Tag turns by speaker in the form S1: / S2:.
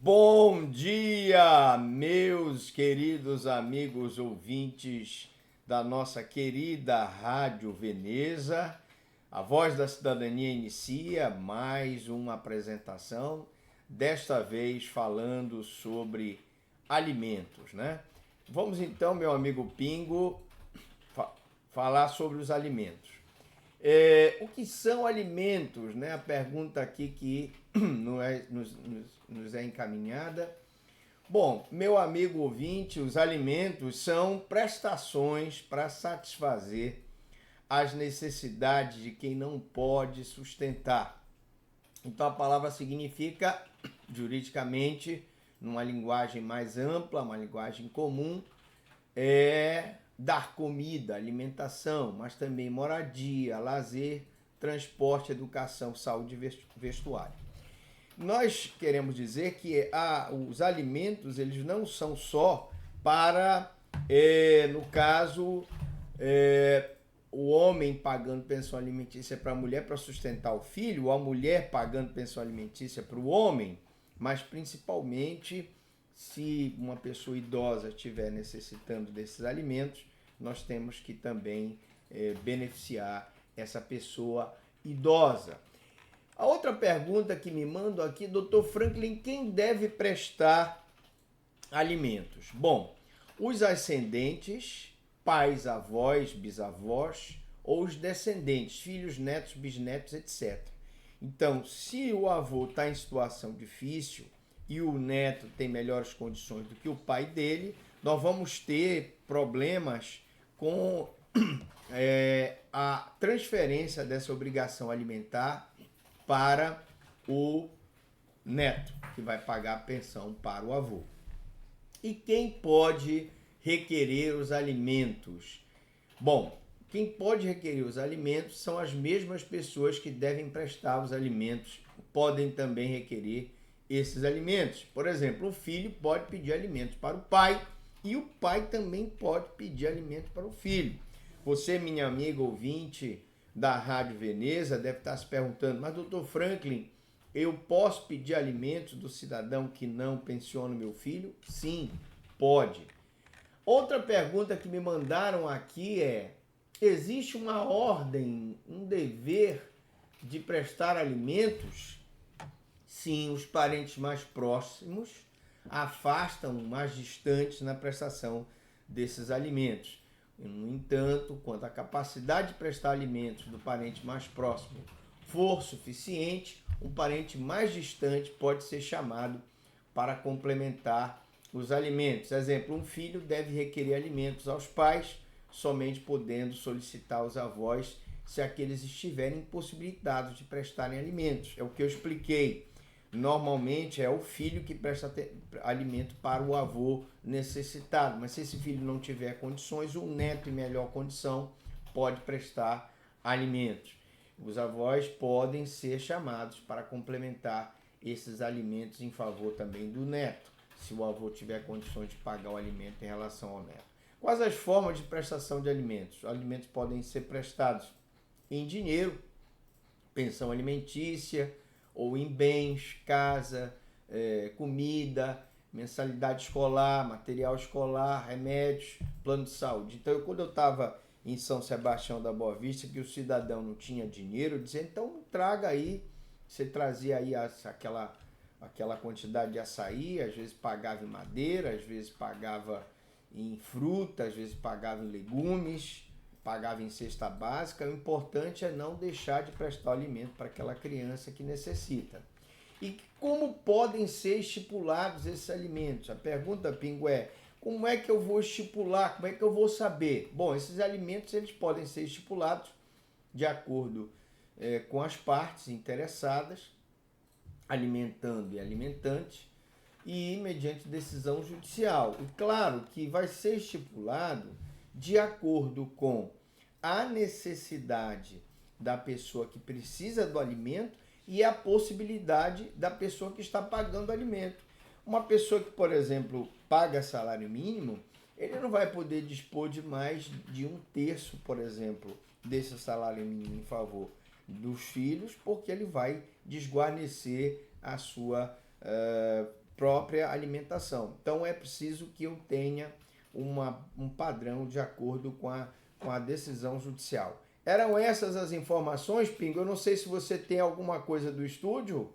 S1: Bom dia, meus queridos amigos ouvintes da nossa querida Rádio Veneza. A Voz da Cidadania inicia mais uma apresentação, desta vez falando sobre alimentos, né? Vamos então, meu amigo Pingo, falar sobre os alimentos. O que são alimentos, né? A pergunta aqui que nos é encaminhada. Bom, meu amigo ouvinte, os alimentos são prestações para satisfazer as necessidades de quem não pode sustentar. Então a palavra significa, juridicamente, numa linguagem mais ampla, uma linguagem comum, dar comida, alimentação, mas também moradia, lazer, transporte, educação, saúde e vestuário. Nós queremos dizer que os alimentos eles não são só para, no caso, o homem pagando pensão alimentícia para a mulher para sustentar o filho, ou a mulher pagando pensão alimentícia para o homem, mas principalmente se uma pessoa idosa estiver necessitando desses alimentos, nós temos que também beneficiar essa pessoa idosa. A outra pergunta que me mandam aqui, Dr. Franklin, quem deve prestar alimentos? Bom, os ascendentes, pais, avós, bisavós, ou os descendentes, filhos, netos, bisnetos, etc. Então, se o avô está em situação difícil e o neto tem melhores condições do que o pai dele, nós vamos ter problemas com a transferência dessa obrigação alimentar para o neto, que vai pagar a pensão para o avô. E quem pode requerer os alimentos? Bom, quem pode requerer os alimentos são as mesmas pessoas que devem prestar os alimentos, podem também requerer esses alimentos. Por exemplo, o filho pode pedir alimentos para o pai e o pai também pode pedir alimento para o filho. Você, minha amiga ouvinte da Rádio Veneza, deve estar se perguntando, mas doutor Franklin, eu posso pedir alimentos do cidadão que não pensiona o meu filho? Sim, pode. Outra pergunta que me mandaram aqui existe uma ordem, um dever de prestar alimentos? Sim, os parentes mais próximos afastam os mais distantes na prestação desses alimentos. No entanto, quando a capacidade de prestar alimentos do parente mais próximo for suficiente, um parente mais distante pode ser chamado para complementar os alimentos. Exemplo, um filho deve requerer alimentos aos pais, somente podendo solicitar aos avós se aqueles estiverem impossibilitados de prestarem alimentos. É o que eu expliquei. Normalmente é o filho que presta alimento para o avô necessitado, mas se esse filho não tiver condições, o neto em melhor condição pode prestar alimentos. Os avós podem ser chamados para complementar esses alimentos em favor também do neto, se o avô tiver condições de pagar o alimento em relação ao neto. Quais as formas de prestação de alimentos? Os alimentos podem ser prestados em dinheiro, pensão alimentícia, ou em bens, casa, comida, mensalidade escolar, material escolar, remédios, plano de saúde. Então, quando eu estava em São Sebastião da Boa Vista, que o cidadão não tinha dinheiro, eu dizia, então traga aí, você trazia aí aquela quantidade de açaí, às vezes pagava em madeira, às vezes pagava em fruta, às vezes pagava em legumes, pagava em cesta básica. O importante é não deixar de prestar alimento para aquela criança que necessita. E como podem ser estipulados esses alimentos? A pergunta, Pingo, como é que eu vou estipular? Como é que eu vou saber? Bom, esses alimentos eles podem ser estipulados de acordo com as partes interessadas, alimentando e alimentante, e mediante decisão judicial. E claro que vai ser estipulado de acordo com a necessidade da pessoa que precisa do alimento e a possibilidade da pessoa que está pagando o alimento. Uma pessoa que, por exemplo, paga salário mínimo, ele não vai poder dispor de mais de 1/3, por exemplo, desse salário mínimo em favor dos filhos, porque ele vai desguarnecer a sua própria alimentação. Então é preciso que eu tenha um padrão de acordo com a decisão judicial. Eram essas as informações, Pingo? Eu não sei se você tem alguma coisa do estúdio